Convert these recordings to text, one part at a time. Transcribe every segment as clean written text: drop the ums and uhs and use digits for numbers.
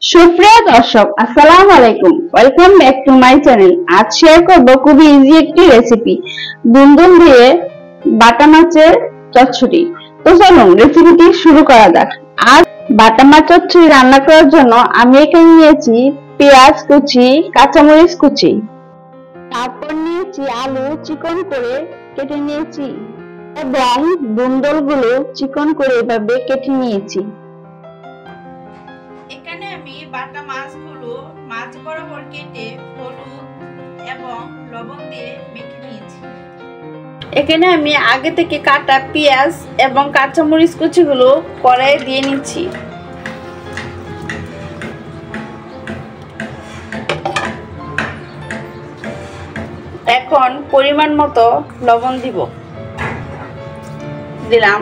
সুপ্রিয় দর্শক, আসসালামু আলাইকুম। Welcome back to my channel. আজ শেয়ার করব খুবই ইজি একটি রেসিপি, দুন্দুল দিয়ে বাটা মাছের চচ্চড়ি। তো চলুন রেসিপিটি শুরু করা যাক। আজ বাটা মাছ চচ্চড়ি রান্না করার জন্য আমি এখানে নিয়েছি পেঁয়াজ কুচি, কাঁচামরিচ কুচি, তারপর নিয়েছি আলু চিকন করে কেটে নিয়েছি এবং দুন্দুলগুলো চিকন করে এভাবে কেটে নিয়েছি। এখানে আমি বাটা মাছগুলো মাছ বরাবর কেটে হলুদ এবং লবণ দিয়ে মেখে নিয়েছি। এখানে আমি আগে থেকে কাটা পেঁয়াজ এবং কাঁচামরিচ কুচিগুলো কড়াইয়ে দিয়ে নিচ্ছি। এখন পরিমাণ মতো লবণ দিলাম।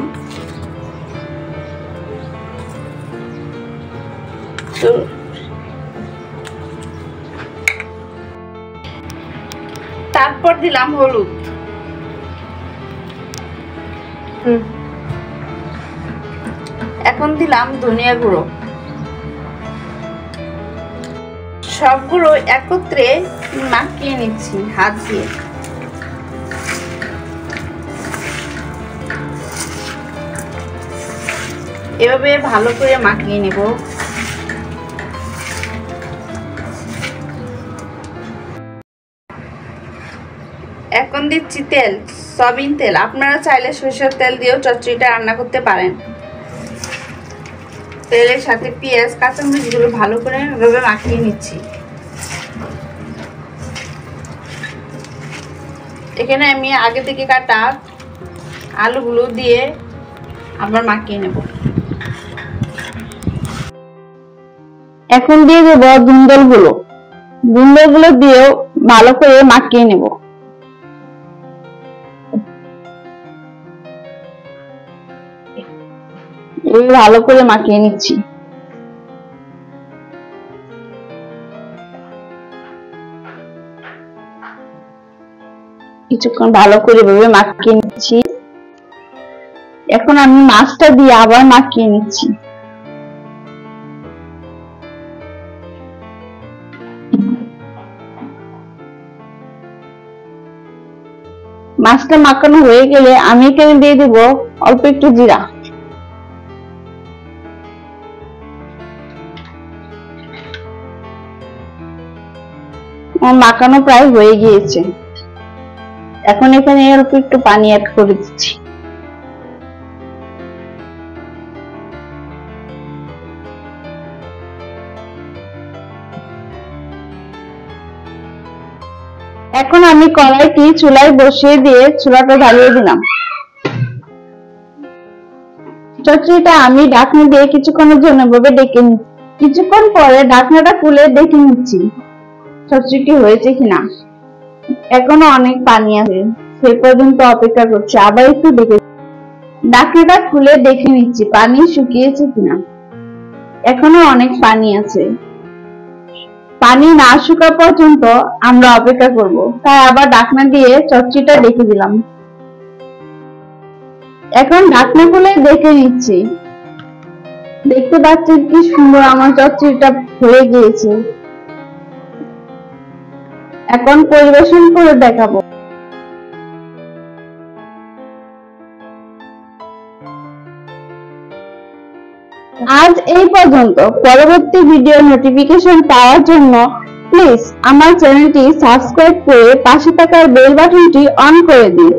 তারপর দিলাম হলুদ, এখন দিলাম ধনিয়া গুঁড়ো। সবগুলো একত্রে মাখিয়ে নিচ্ছি হাত দিয়ে। এভাবে ভালো করে মাখিয়ে নেব। এখন দিচ্ছি তেল, সয়াবিন তেল। আপনারা চাইলে সরষের তেল দিয়েও চচ্চড়িটা রান্না করতে পারেন। তেলের সাথে পেঁয়াজ কাঁচামরিচগুলো ভালো করে এভাবে মাখিয়ে নিচ্ছি। এখানে আমি আগে থেকে কাটা আলুগুলো দিয়ে আবার মাখিয়ে নেব। এখন দিয়ে দেব দুন্দুলগুলো দিয়েও ভালো করে মাখিয়ে নেব। ভালো করে মাখিয়ে নিচ্ছি। কিছুক্ষণ ভালো করে এভাবে মাখিয়ে নিচ্ছি। এখন আমি মাছটা দিয়ে আবার মাখিয়ে নিচ্ছি। মাছটা মাখানো হয়ে গেলে আমি এখানে দিয়ে দেব অল্প একটু জিরা। মাখানো প্রায় হয়ে গিয়েছে। এখন এখানে অল্প একটু পানি অ্যাড করে দিচ্ছি। এখন আমি কড়াইটি চুলায় বসিয়ে দিয়ে চুলাটা জ্বালিয়ে দিলাম। চচ্চড়িটা আমি ঢাকনা দিয়ে কিছুক্ষণের জন্য এভাবে ডেকে নিচ্ছি। কিছুক্ষণ পরে ঢাকনাটা খুলে দেখে নিচ্ছি চচ্চড়িটি হয়েছে কিনা। এখনো অনেক পানি আছে, সে পর্যন্ত অপেক্ষা করছি। আবার একটু ঢাকনাটা খুলে দেখে নিচ্ছি পানি শুকিয়েছে কিনা। এখনো অনেক পানি আছে। পানি না শুকা পর্যন্ত আমরা অপেক্ষা করব। তাই আবার ঢাকনা দিয়ে চচ্চড়িটা ডেকে দিলাম। এখন ঢাকনা খুলে দেখে নিচ্ছি। দেখতে পাচ্ছেন কি সুন্দর আমার চচ্চড়িটা হয়ে গিয়েছে। এখন পরিবেশন করে দেখাবো। আজ এই পর্যন্ত। পরবর্তী ভিডিও নোটিফিকেশন পাওয়ার জন্য প্লিজ আমার চ্যানেলটি সাবস্ক্রাইব করে পাশে থাকা বেল বাটনটি অন করে দিন।